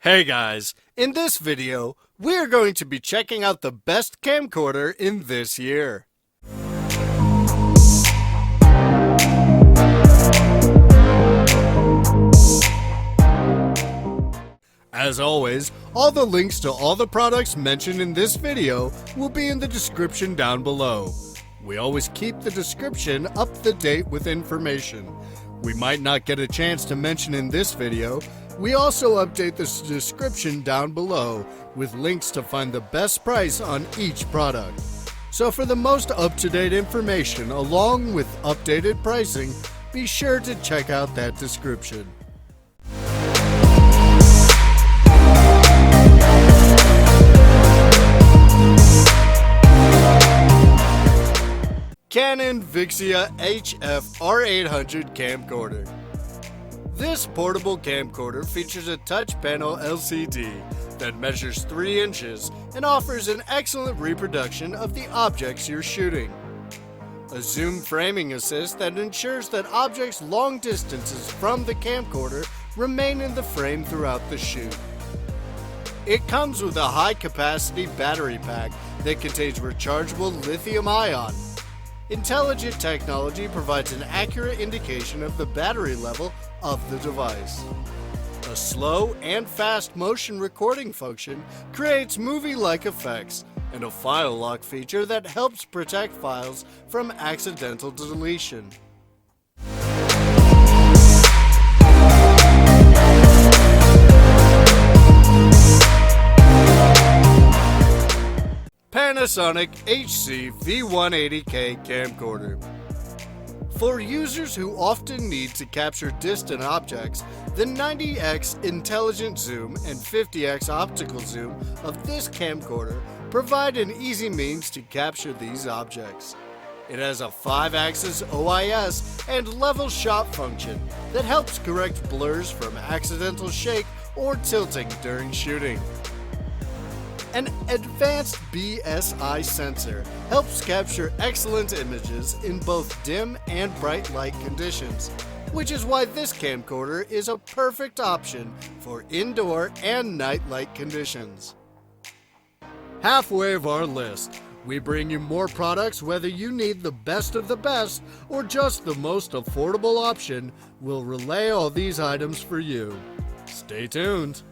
Hey guys, in this video, we are going to be checking out the best camcorder in this year. As always, all the links to all the products mentioned in this video will be in the description down below. We always keep the description up to date with information we might not get a chance to mention in this video. We also update the description down below with links to find the best price on each product. So for the most up-to-date information along with updated pricing, be sure to check out that description. Canon VIXIA HF R800 camcorder. This portable camcorder features a touch panel LCD that measures 3 inches and offers an excellent reproduction of the objects you're shooting. A zoom framing assist that ensures that objects long distances from the camcorder remain in the frame throughout the shoot. It comes with a high-capacity battery pack that contains rechargeable lithium-ion. Intelligent technology provides an accurate indication of the battery level of the device. A slow and fast motion recording function creates movie-like effects, and a file lock feature that helps protect files from accidental deletion. Panasonic HC V180K camcorder. For users who often need to capture distant objects, the 90x intelligent zoom and 50x optical zoom of this camcorder provide an easy means to capture these objects. It has a 5-axis OIS and level shot function that helps correct blurs from accidental shake or tilting during shooting. An advanced BSI sensor helps capture excellent images in both dim and bright light conditions, which is why this camcorder is a perfect option for indoor and night light conditions. Halfway of our list, we bring you more products. Whether you need the best of the best or just the most affordable option, we'll relay all these items for you. Stay tuned.